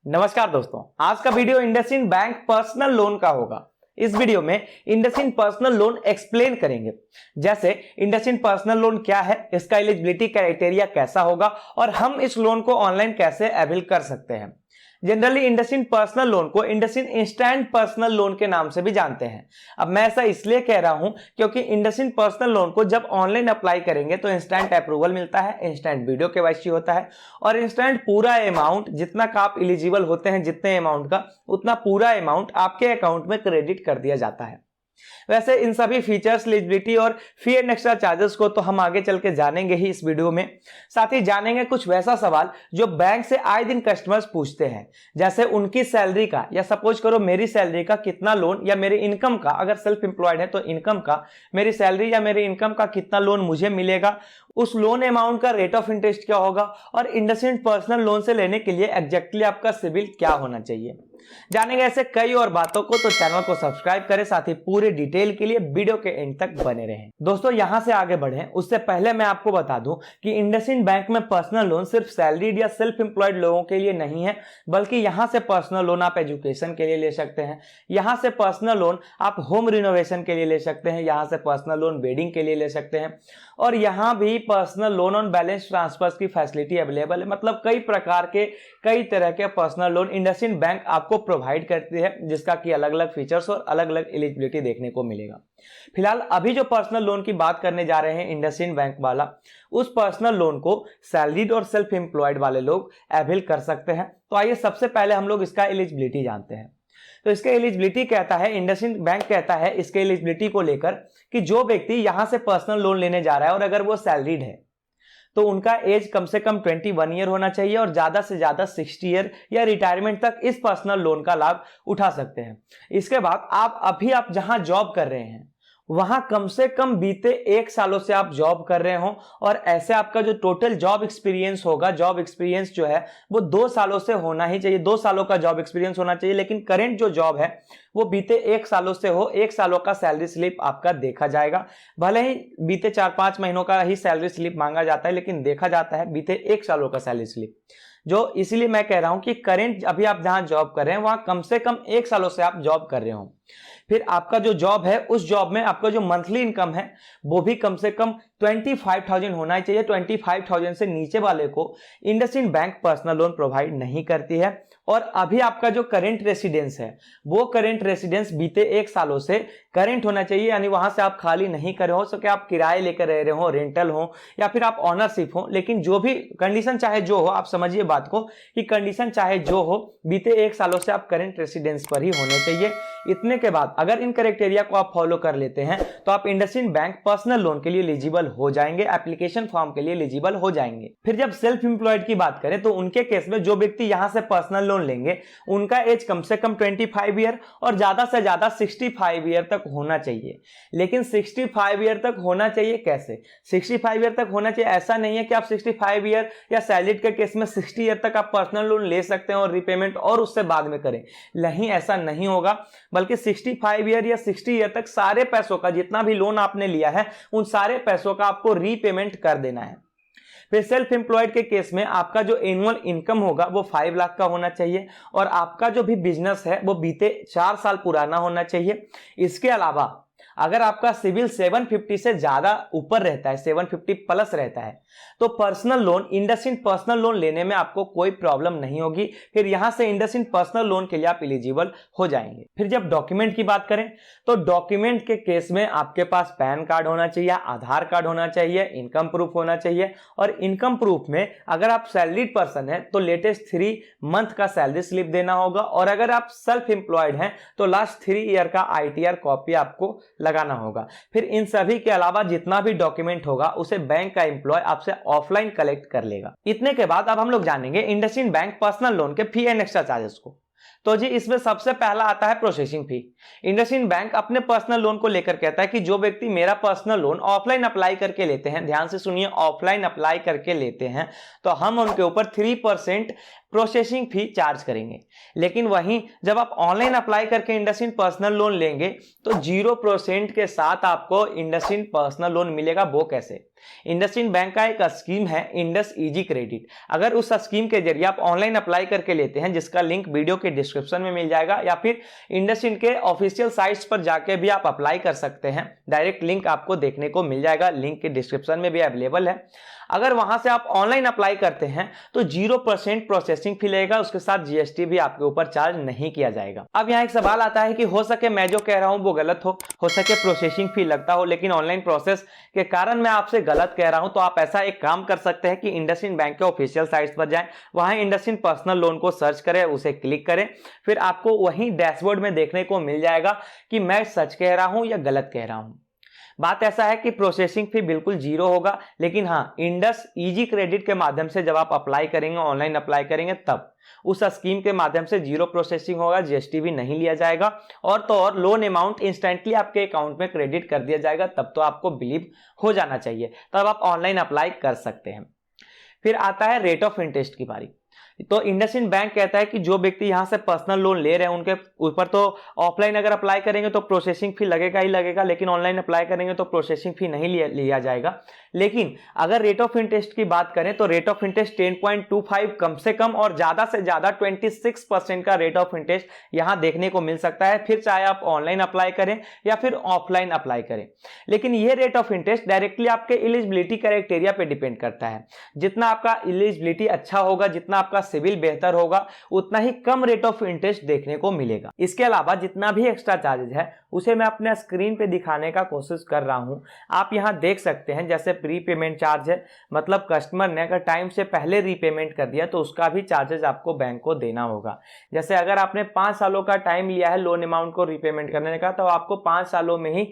नमस्कार दोस्तों, आज का video IndusInd bank personal loan का होगा। इस वीडियो में इंडसइंड पर्सनल लोन एक्सप्लेन करेंगे, जैसे इंडसइंड पर्सनल लोन क्या है, इसका एलिजिबिलिटी क्राइटेरिया कैसा होगा और हम इस लोन को ऑनलाइन कैसे अवेल कर सकते हैं। जनरली इंडसइंड पर्सनल लोन को इंडसइंड इंस्टेंट पर्सनल लोन के नाम से भी जानते हैं। अब मैं ऐसा इसलिए कह रहा हूं क्योंकि इंडसइंड पर्सनल लोन को जब ऑनलाइन अप्लाई करेंगे तो इंस्टेंट अप्रूवल मिलता है, इंस्टेंट वीडियो केवाईसी होता है और इंस्टेंट पूरा अमाउंट जितना का आप एलिजिबल होते हैं, जितने अमाउंट का उतना पूरा अमाउंट आपके अकाउंट में क्रेडिट कर दिया जाता है। वैसे इन सभी फीचर्स, एलिजिबिलिटी और फी एंड एक्स्ट्रा चार्जेस को तो हम आगे चल के जानेंगे ही इस वीडियो में। साथ ही जानेंगे कुछ वैसा सवाल जो बैंक से आए दिन कस्टमर्स पूछते हैं, जैसे उनकी सैलरी का या सपोज करो मेरी सैलरी का कितना लोन या मेरी इनकम का, अगर सेल्फ एम्प्लॉयड है तो इनकम का, मेरी सैलरी या मेरी इनकम का कितना लोन मुझे मिलेगा, उस लोन अमाउंट का रेट ऑफ इंटरेस्ट क्या होगा और इंडसइंड पर्सनल लोन से लेने के लिए एग्जैक्टली आपका सिविल क्या होना चाहिए। जानेंगे ऐसे कई और बातों को, तो चैनल को सब्सक्राइब करें, साथ ही पूरे डिटेल के लिए वीडियो के एंड तक बने रहें। दोस्तों यहां से आगे बढ़ें उससे पहले मैं आपको बता दूं कि इंडसइंड बैंक में पर्सनल लोन सिर्फ सैलरीड या सेल्फ एम्प्लॉयड लोगों के लिए नहीं है, बल्कि यहां से पर्सनल लोन आप एजुकेशन के लिए ले सकते हैं, यहां से पर्सनल लोन आप होम रिनोवेशन के लिए ले सकते हैं, यहां से पर्सनल लोन वेडिंग के लिए ले सकते हैं और यहां भी personal loan on balance transfers की फैसिलिटी अवेलेबल है। मतलब कई प्रकार के, कई तरह के पर्सनल लोन इंडसइंड बैंक आपको प्रोवाइड करती है, जिसका कि अलग अलग फीचर्स और अलग अलग एलिजिबिलिटी देखने को मिलेगा। फिलहाल अभी जो पर्सनल लोन की बात करने जा रहे हैं इंडसइंड बैंक वाला, उस पर्सनल लोन को सैलरीड और सेल्फ एम्प्लॉयड वाले लोग अवेल कर सकते हैं। तो आइए सबसे पहले हम लोग इसका एलिजिबिलिटी जानते हैं। तो इसका एलिजिबिलिटी कहता है, इंडसइंड बैंक कहता है इसके एलिजिबिलिटी को लेकर कि जो व्यक्ति यहां से पर्सनल लोन लेने जा रहा है और अगर वो सैलरीड है तो उनका एज कम से कम 21 ईयर होना चाहिए और ज्यादा से ज्यादा 60 ईयर या रिटायरमेंट तक इस पर्सनल लोन का लाभ उठा सकते हैं। इसके बाद आप जहां जॉब कर रहे हैं वहां कम से कम बीते 1 सालों से आप जॉब कर रहे हो और ऐसे आपका जो टोटल जॉब एक्सपीरियंस होगा, जॉब एक्सपीरियंस जो है वो 2 सालों से होना ही चाहिए, 2 सालों का जॉब एक्सपीरियंस होना चाहिए। लेकिन करंट जो जॉब है वो बीते 1 सालों से हो, 1 सालों का सैलरी स्लिप आपका देखा जाएगा। भले ही बीते 4-5 महीनों का ही सैलरी स्लिप मांगा जाता है, लेकिन देखा जाता है बीते 1 सालों का सैलरी स्लिप, जो इसीलिए मैं कह रहा हूं कि करंट अभी आप जहां जॉब कर रहे हैं वहां कम से कम 1 सालों से आप जॉब कर रहे हो। फिर आपका जो जॉब है उस जॉब में आपका जो मंथली इनकम है वो भी कम से कम 25,000 होना चाहिए। 25,000 से नीचे वाले को IndusInd bank personal loan provide नहीं करती है। और अभी आपका जो करंट रेसिडेंस है वो करंट रेसिडेंस बीते 1 सालों से करंट होना चाहिए, यानी वहां से आप खाली नहीं कर रहे हो, सो कि आप किराए लेकर रह रहे हो, रेंटल हो या फिर आप ऑनरशिप हो, लेकिन जो भी कंडीशन चाहे जो हो, आप समझिए बात को कि कंडीशन चाहे जो हो, बीते 1 सालों से आप करंट रेसिडेंस पर ही होने चाहिए। इतने के बाद अगर इन क्राइटेरिया को आप फॉलो कर लेते हैं तो आप इंडसइंड बैंक पर्सनल लोन के लिए एलिजिबल हो जाएंगे, एप्लीकेशन फॉर्म के लिए एलिजिबल हो जाएंगे। फिर जब सेल्फ एम्प्लॉयड की बात करें तो उनके केस में जो व्यक्ति यहां से पर्सनल लोन लेंगे उनका एज कम से कम 25 ईयर और ज्यादा से ज्यादा 65 ईयर तक होना चाहिए। लेकिन 65 ईयर तक होना चाहिए कैसे? 65 ईयर तक होना चाहिए, ऐसा नहीं है कि आप 65 ईयर या सैलरीड के केस में 60 ईयर तक आप पर्सनल लोन ले सकते हैं और रिपेमेंट और उससे बाद में करें, नहीं, ऐसा नहीं होगा। बल्कि 65 ईयर या 60 ईयर तक सारे पैसों का, जितना भी लोन आपने लिया है उन सारे पैसों का आपको रीपेमेंट कर देना है। फिर सेल्फ एम्प्लॉयड के केस में आपका जो एनुअल इनकम होगा वो 5 लाख का होना चाहिए और आपका जो भी बिजनेस है वो बीते 4 साल पुराना होना चाहिए। इसके अलावा अगर आपका सिविल 750 से ज्यादा ऊपर रहता है, 750 प्लस रहता है, तो personal loan, IndusInd personal loan लेने में आपको कोई प्रॉब्लम नहीं होगी। फिर यहां से इंडसइंड पर्सनल लोन के लिए आप एलिजिबल हो जाएंगे। फिर जब डॉक्यूमेंट की बात करें तो डॉक्यूमेंट के केस में आपके पास पैन कार्ड होना चाहिए, आधार कार्ड होना चाहिए, इनकम प्रूफ होना चाहिए और इनकम प्रूफ में अगर आप सैलरीड पर्सन है तो लेटेस्ट 3 मंथ का सैलरी स्लिप देना होगा और अगर आप सेल्फ एम्प्लॉयड हैं तो लास्ट 3 ईयर का ITR कॉपी आपको लगाना होगा। फिर इन सभी के अलावा जितना भी डॉक्यूमेंट होगा उसे बैंक का एम्प्लॉय आपसे ऑफलाइन कलेक्ट कर लेगा। इतने के बाद अब हम लोग जानेंगे इंडसइंड बैंक पर्सनल लोन के फी एंड एक्स्ट्रा चार्जेस को। तो जी इसमें सबसे पहला आता है प्रोसेसिंग फी। इंडसइंड बैंक अपने पर्सनल लोन को लेकर कहता है कि जो व्यक्ति मेरा पर्सनल लोन ऑफलाइन अप्लाई करके लेते हैं, ध्यान से सुनिए, ऑफलाइन अप्लाई करके लेते हैं, तो हम उनके ऊपर 3% प्रोसेसिंग फी चार्ज करेंगे। लेकिन वहीं जब आप ऑनलाइन अप्लाई करके इंडसइंड पर्सनल लोन लेंगे तो 0% के साथ आपको इंडसइंड पर्सनल लोन मिलेगा। वो कैसे? इंडसइंड बैंक का एक स्कीम है इंडस इजी क्रेडिट। अगर उस स्कीम के जरिए आप ऑनलाइन अप्लाई करके लेते हैं, जिसका लिंक वीडियो के डिस्क्रिप्शन में मिल जाएगा, या फिर इंडसइंड के ऑफिशियल साइट्स पर जाके भी आप अप्लाई कर सकते हैं। डायरेक्ट लिंक आपको देखने को मिल जाएगा, लिंक के डिस्क्रिप्शन में भी अवेलेबल है। अगर वहां से आप ऑनलाइन अप्लाई करते हैं तो 0% प्रोसेसिंग फी लगेगा, उसके साथ जीएसटी भी आपके ऊपर चार्ज नहीं किया जाएगा। अब यहाँ एक सवाल आता है कि हो सके मैं जो कह रहा हूं वो गलत हो सके प्रोसेसिंग फी लगता हो, लेकिन ऑनलाइन प्रोसेस के कारण मैं आपसे गलत कह रहा हूं। तो आप ऐसा एक काम कर सकते हैं कि इंडसइंड बैंक के ऑफिशियल साइट्स पर जाएं, वहां इंडसइंड पर्सनल लोन को सर्च करें, उसे क्लिक करें, फिर आपको वहीं डैशबोर्ड में देखने को मिल जाएगा कि मैं सच कह रहा हूं या गलत कह रहा हूं। बात ऐसा है कि प्रोसेसिंग फी बिल्कुल 0 होगा, लेकिन हाँ, इंडस इजी क्रेडिट के माध्यम से जब आप अप्लाई करेंगे, ऑनलाइन अप्लाई करेंगे, तब उस स्कीम के माध्यम से 0 प्रोसेसिंग होगा, जीएसटी भी नहीं लिया जाएगा, और तो और लोन अमाउंट इंस्टेंटली आपके अकाउंट में क्रेडिट कर दिया जाएगा। तब तो आपको बिलीव हो जाना चाहिए, तब आप ऑनलाइन अप्लाई कर सकते हैं। फिर आता है रेट ऑफ इंटरेस्ट की बारी। तो इंडसइंड बैंक कहता है कि जो व्यक्ति यहां से पर्सनल लोन ले रहे हैं उनके ऊपर तो ऑफलाइन अगर अप्लाई करेंगे तो प्रोसेसिंग फी लगेगा ही लगेगा, लेकिन ऑनलाइन अप्लाई करेंगे तो प्रोसेसिंग फी नहीं लिया जाएगा। लेकिन अगर रेट ऑफ इंटरेस्ट की बात करें तो रेट ऑफ इंटरेस्ट 10.25 कम से कम और ज्यादा से ज्यादा 26% का रेट ऑफ इंटरेस्ट यहां देखने को मिल सकता है, फिर चाहे आप ऑनलाइन अप्लाई करें या फिर ऑफलाइन अप्लाई करें। लेकिन यह रेट ऑफ इंटरेस्ट डायरेक्टली आपके एलिजिबिलिटी क्राइटेरिया पे डिपेंड करता है। जितना आपका एलिजिबिलिटी अच्छा होगा, जितना आपका सिविल बेहतर होगा, उतना ही कम रेट ऑफ इंटरेस्ट देखने को मिलेगा। इसके अलावा जितना भी एक्स्ट्रा चार्जेज है उसे मैं अपने स्क्रीन पे दिखाने का कोशिश कर रहा हूं। आप यहां देख सकते हैं, जैसे प्री पेमेंट चार्ज है, मतलब कस्टमर ने अगर टाइम से पहले रीपेमेंट कर दिया तो उसका भी चार्जेस आपको बैंक को देना होगा। जैसे अगर आपने 5 सालों का टाइम लिया है लोन अमाउंट को रीपेमेंट करने का, तो आपको 5 सालों में ही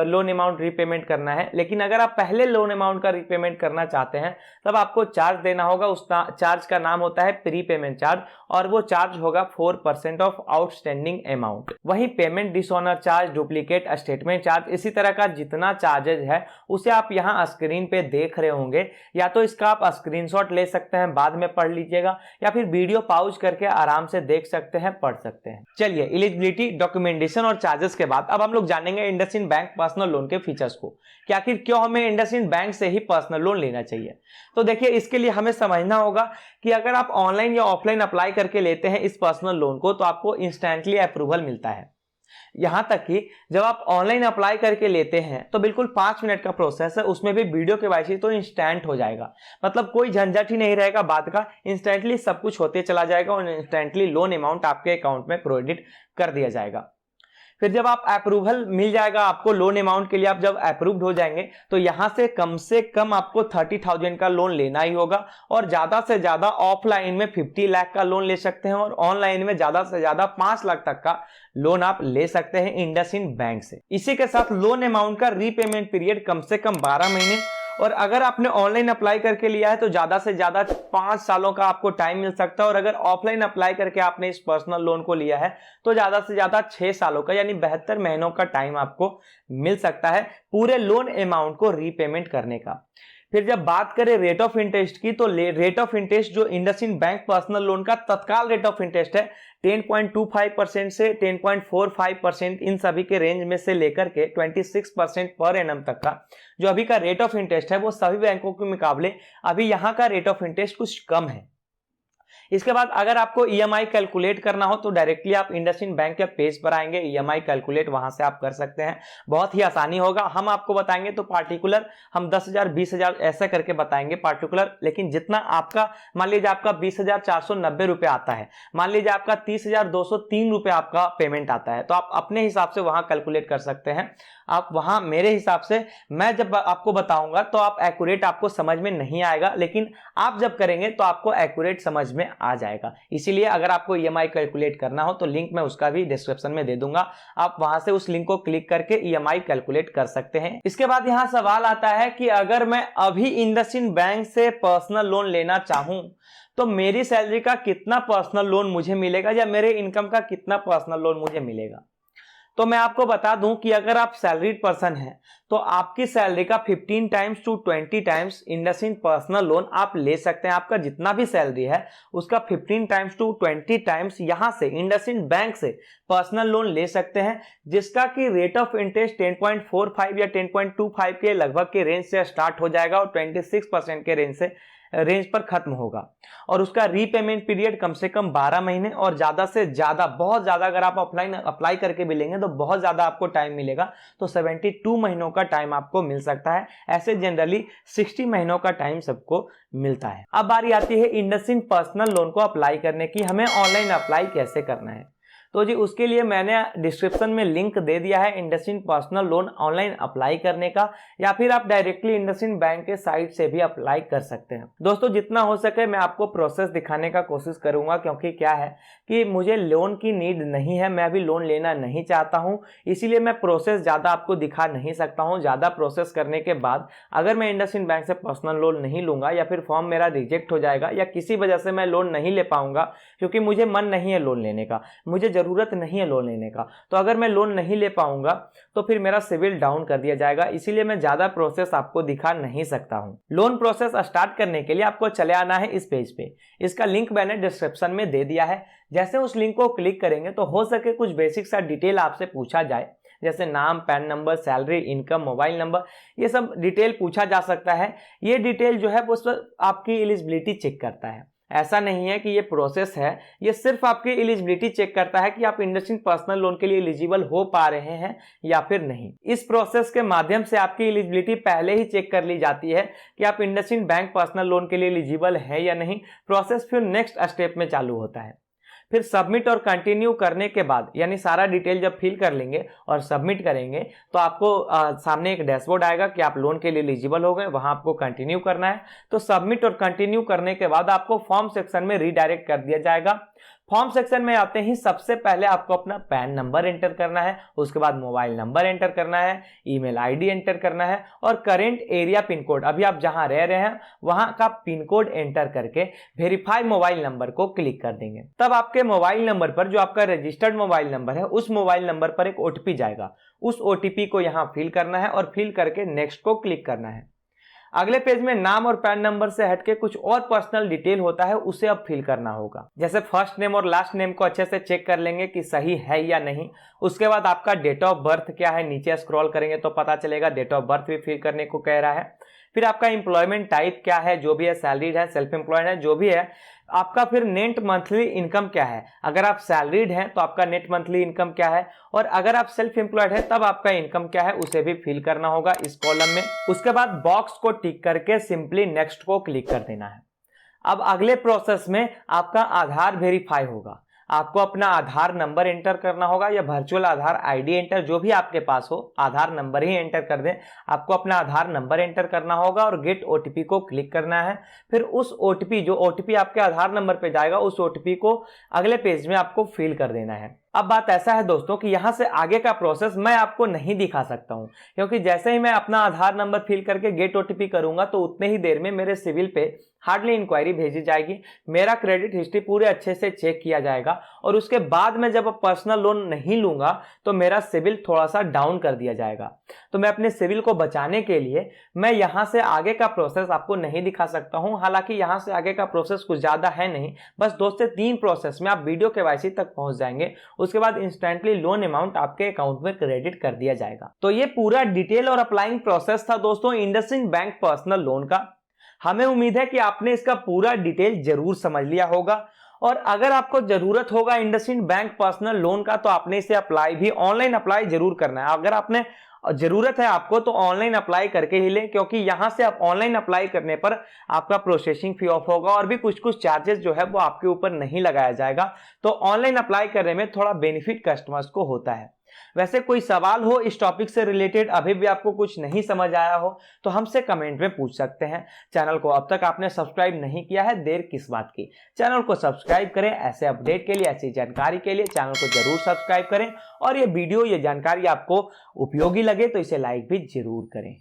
लोन अमाउंट रीपेमेंट करना है। लेकिन अगर आप पहले लोन अमाउंट का रीपेमेंट करना चाहते हैं तब आपको चार्ज देना होगा। उस चार्ज का नाम होता है प्री पेमेंट चार्ज, और वो चार्ज होगा 4% ऑफ आउटस्टैंडिंग अमाउंट। वहीं payment dishonour charge, duplicate statement charge, इसी तरह का जितना चार्जेज है उसे आप यहां स्क्रीन पे देख रहे होंगे। या तो इसका आप स्क्रीनशॉट ले सकते हैं, बाद में पढ़ लीजिएगा, या फिर वीडियो पॉज करके आराम से देख सकते हैं, पढ़ सकते हैं। चलिए, एलिजिबिलिटी, डॉक्यूमेंटेशन और चार्जेस के बाद अब हम लोग जानेंगे इंडसइंड बैंक पर्सनल लोन के फीचर्स को कि आखिर क्यों हमें इंडसइंड बैंक से ही पर्सनल लोन लेना चाहिए। तो देखिए, इसके लिए हमें समझना होगा कि अगर आप ऑनलाइन या ऑफलाइन अप्लाई करके लेते हैं इस पर्सनल लोन को तो आपको इंस्टेंटली अप्रूवल मिलता है। यहां तक कि जब आप ऑनलाइन अप्लाई करके लेते हैं तो बिल्कुल 5 मिनट का प्रोसेस है, उसमें भी वीडियो केवाईसी तो इंस्टेंट हो जाएगा। मतलब कोई झंझट ही नहीं रहेगा बात का, इंस्टेंटली सब कुछ होते चला जाएगा और इंस्टेंटली लोन अमाउंट आपके अकाउंट में क्रेडिट कर दिया जाएगा। फिर जब आप अप्रूवल मिल जाएगा आपको लोन अमाउंट के लिए, आप जब अप्रूव्ड हो जाएंगे तो यहां से कम आपको 30,000 का लोन लेना ही होगा, और ज्यादा से ज्यादा ऑफलाइन में 50 लाख का लोन ले सकते हैं, और ऑनलाइन में ज्यादा से ज्यादा 5 लाख तक का लोन आप ले सकते हैं इंडसइंड बैंक से। इसी के साथ लोन अमाउंट का रीपेमेंट पीरियड कम से कम 12 महीने, और अगर आपने ऑनलाइन अप्लाई करके लिया है तो ज्यादा से ज्यादा 5 सालों का आपको टाइम मिल सकता है, और अगर ऑफलाइन अप्लाई करके आपने इस पर्सनल लोन को लिया है तो ज्यादा से ज्यादा 6 सालों का यानी 72 महीनों का टाइम आपको मिल सकता है पूरे लोन अमाउंट को रीपेमेंट करने का। फिर जब बात करें रेट ऑफ इंटरेस्ट की, तो रेट ऑफ इंटरेस्ट जो इंडसइंड बैंक पर्सनल लोन का तत्काल रेट ऑफ इंटरेस्ट है 10.25% से 10.45%, इन सभी के रेंज में से लेकर के 26% पर एनम तक का जो अभी का रेट ऑफ इंटरेस्ट है वो सभी बैंकों के मुकाबले अभी यहां का रेट ऑफ इंटरेस्ट कुछ कम है। इसके बाद अगर आपको ईएमआई कैलकुलेट करना हो तो डायरेक्टली आप इंडसइंड बैंक के पेज पर आएंगे, ईएमआई कैलकुलेट वहां से आप कर सकते हैं, बहुत ही आसानी होगा। हम आपको बताएंगे तो पार्टिकुलर हम 10,000 20,000 ऐसा करके बताएंगे पार्टिकुलर, लेकिन जितना आपका, मान लीजिए आपका 20,490 रुपए आता है, मान लीजिए आपका 30,203 रुपए आपका पेमेंट आता है, तो आप अपने हिसाब से वहां कैलकुलेट कर सकते हैं। आप वहां मेरे हिसाब से मैं जब आपको बताऊंगा तो आप एक्यूरेट आपको समझ में नहीं आएगा, लेकिन आप जब करेंगे तो आपको एक्यूरेट समझ में आ जाएगा। इसीलिए अगर आपको ईएमआई कैलकुलेट करना हो तो लिंक मैं उसका भी डिस्क्रिप्शन में दे दूंगा, आप वहां से उस लिंक को क्लिक करके ईएमआई कैलकुलेट कर सकते हैं। इसके बाद यहां सवाल आता है कि अगर मैं अभी इंडसइंड बैंक से पर्सनल लोन लेना चाहूं तो मेरी सैलरी का कितना पर्सनल लोन मुझे मिलेगा, या मेरे इनकम का कितना पर्सनल लोन मुझे मिलेगा। तो मैं आपको बता दूं कि अगर आप सैलरीड पर्सन हैं तो आपकी सैलरी का 15 times to 20 times IndusInd personal loan आप ले सकते हैं। आपका जितना भी सैलरी है उसका 15 टाइम्स टू 20 टाइम्स यहां से इंडसइंड बैंक से पर्सनल लोन ले सकते हैं, जिसका कि रेट ऑफ इंटरेस्ट 10.45 या 10.25 के लगभग के रेंज से स्टार्ट हो जाएगा और 26% के रेंज पर खत्म होगा। और उसका रीपेमेंट पीरियड कम से कम 12 महीने और ज्यादा से ज्यादा, बहुत ज्यादा अगर आप अप्लाई करके भी लेंगे तो बहुत ज्यादा आपको टाइम मिलेगा, तो 72 महीनों का टाइम आपको मिल सकता है। ऐसे जनरली 60 महीनों का टाइम सबको मिलता है। अब बारी आती है इंडसइंड पर्सनल लोन को अप्लाई करने की। हमें ऑनलाइन अप्लाई कैसे करना है? तो जी उसके लिए मैंने डिस्क्रिप्शन में लिंक दे दिया है IndusInd personal loan online apply करने का, या फिर आप डायरेक्टली इंडसइंड बैंक के साइट से भी अप्लाई कर सकते हैं। दोस्तों जितना हो सके मैं आपको प्रोसेस दिखाने का कोशिश करूंगा, क्योंकि क्या है कि मुझे लोन की नीड नहीं है, मैं अभी लोन लेना नहीं चाहता हूं, इसीलिए मैं प्रोसेस ज़्यादा आपको दिखा नहीं सकता हूं। ज़्यादा प्रोसेस करने के बाद अगर मैं इंडसइंड बैंक से पर्सनल लोन नहीं लूंगा या फिर फॉर्म मेरा रिजेक्ट हो जाएगा या किसी वजह से मैं लोन नहीं ले पाऊंगा, क्योंकि मुझे मन नहीं है लोन लेने का, मुझे ज़रूरत नहीं है लोन लेने का, तो अगर मैं लोन नहीं ले पाऊंगा तो फिर मेरा सिविल डाउन कर दिया जाएगा। इसीलिए मैं ज़्यादा प्रोसेस आपको दिखा नहीं सकता हूं। लोन प्रोसेस स्टार्ट करने के लिए आपको चले आना है इस पेज पे। इसका लिंक मैंने डिस्क्रिप्शन में दे दिया है। जैसे उस लिंक को क्लिक करेंगे तो हो सके कुछ बेसिक सा डिटेल आपसे पूछा जाए, जैसे नाम, pan number, salary, income, mobile number, ये सब डिटेल पूछा जा सकता है। ये डिटेल जो है वो आपकी एलिजिबिलिटी चेक करता है। ऐसा नहीं है कि ये प्रोसेस है, ये सिर्फ आपकी एलिजिबिलिटी चेक करता है कि आप इंडसइंड पर्सनल लोन के लिए एलिजिबल हो पा रहे हैं या फिर नहीं। इस प्रोसेस के माध्यम से आपकी एलिजिबिलिटी पहले ही चेक कर ली जाती है कि आप इंडसइंड बैंक पर्सनल लोन के लिए एलिजिबल है या नहीं। प्रोसेस फिर नेक्स्ट स्टेप में चालू होता है। फिर सबमिट और कंटिन्यू करने के बाद, यानी सारा डिटेल जब फिल कर लेंगे और सबमिट करेंगे तो आपको सामने एक डैशबोर्ड आएगा कि आप लोन के लिए एलिजिबल हो गए, वहां आपको कंटिन्यू करना है। तो सबमिट और कंटिन्यू करने के बाद आपको फॉर्म सेक्शन में रीडायरेक्ट कर दिया जाएगा। फॉर्म सेक्शन में आते ही सबसे पहले आपको अपना पैन नंबर एंटर करना है, उसके बाद मोबाइल नंबर एंटर करना है, ईमेल आईडी एंटर करना है और करेंट एरिया पिन कोड, अभी आप जहां रह रहे हैं वहां का पिन कोड एंटर करके वेरीफाई मोबाइल नंबर को क्लिक कर देंगे। तब आपके मोबाइल नंबर पर, जो आपका रजिस्टर्ड मोबाइल नंबर है, उस मोबाइल नंबर पर एक ओटीपी जाएगा। उस ओटीपी को यहां फिल करना है और फिल करके नेक्स्ट को क्लिक करना है। अगले पेज में नाम और पैन नंबर से हटके कुछ और पर्सनल डिटेल होता है, उसे अब फिल करना होगा। जैसे फर्स्ट नेम और लास्ट नेम को अच्छे से चेक कर लेंगे कि सही है या नहीं। उसके बाद आपका डेट ऑफ बर्थ क्या है, नीचे स्क्रॉल करेंगे तो पता चलेगा डेट ऑफ बर्थ भी फिल करने को कह रहा है। फिर आपका एम्प्लॉयमेंट टाइप क्या है, जो भी है, सैलरीड है, सेल्फ एम्प्लॉयड है, जो भी है। आपका फिर नेट मंथली इनकम क्या है, अगर आप सैलरीड हैं तो आपका नेट मंथली इनकम क्या है, और अगर आप सेल्फ एम्प्लॉयड है तब आपका इनकम क्या है, उसे भी फिल करना होगा इस कॉलम में। उसके बाद बॉक्स को टिक करके सिंपली नेक्स्ट को क्लिक कर देना है। अब अगले प्रोसेस में आपका आधार वेरीफाई होगा। आपको अपना आधार नंबर एंटर करना होगा या वर्चुअल आधार आईडी एंटर, जो भी आपके पास हो, आधार नंबर ही एंटर कर दें। आपको अपना आधार नंबर एंटर करना होगा और गेट ओटीपी को क्लिक करना है। फिर उस ओटीपी, जो ओटीपी आपके आधार नंबर पे जाएगा, उस ओटीपी को अगले पेज में आपको फिल कर देना है। अब बात ऐसा है दोस्तों कि यहां से आगे का प्रोसेस मैं आपको नहीं दिखा सकता हूं, क्योंकि जैसे ही मैं अपना आधार नंबर फिल करके गेट ओटीपी करूंगा तो उतने ही देर में मेरे सिविल पे हार्डली इंक्वायरी भेजी जाएगी, मेरा क्रेडिट हिस्ट्री पूरे अच्छे से चेक किया जाएगा और उसके बाद में जब पर्सनल लोन नहीं लूंगा तो मेरा सिविल थोड़ा सा डाउन कर दिया जाएगा। तो मैं अपने सिविल को बचाने के लिए मैं यहां से आगे का प्रोसेस आपको नहीं दिखा सकता हूं। हालांकि यहां से आगे का प्रोसेस कुछ ज्यादा है नहीं, बस 2 से 3 प्रोसेस में आप वीडियो केवाईसी तक पहुंच जाएंगे। उसके बाद इंस्टेंटली लोन अमाउंट आपके अकाउंट में क्रेडिट कर दिया जाएगा। तो ये पूरा डिटेल और अप्लाइंग प्रोसेस था दोस्तों इंडसइंड बैंक पर्सनल लोन का। हमें उम्मीद है कि आपने इसका पूरा डिटेल जरूर समझ लिया होगा, और अगर आपको जरूरत होगा इंडसइंड बैंक पर्सनल लोन का तो आपने इसे अप्लाई भी, ऑनलाइन अप्लाई जरूर करना है। अगर आपने जरूरत है आपको तो ऑनलाइन अप्लाई करके ही लें, क्योंकि यहां से आप ऑनलाइन अप्लाई करने पर आपका प्रोसेसिंग फी ऑफ होगा और भी कुछ चार्जेस जो है वो आपके ऊपर नहीं लगाया जाएगा। तो ऑनलाइन अप्लाई करने में थोड़ा बेनिफिट कस्टमर्स को होता है। वैसे कोई सवाल हो इस टॉपिक से रिलेटेड, अभी भी आपको कुछ नहीं समझ आया हो तो हमसे कमेंट में पूछ सकते हैं। चैनल को अब तक आपने सब्सक्राइब नहीं किया है, देर किस बात की। चैनल को सब्सक्राइब करें, ऐसे अपडेट के लिए, ऐसी जानकारी के लिए चैनल को जरूर सब्सक्राइब करें, और ये वीडियो, ये जानकारी आपको उपयोगी लगे तो इसे लाइक भी जरूर करें।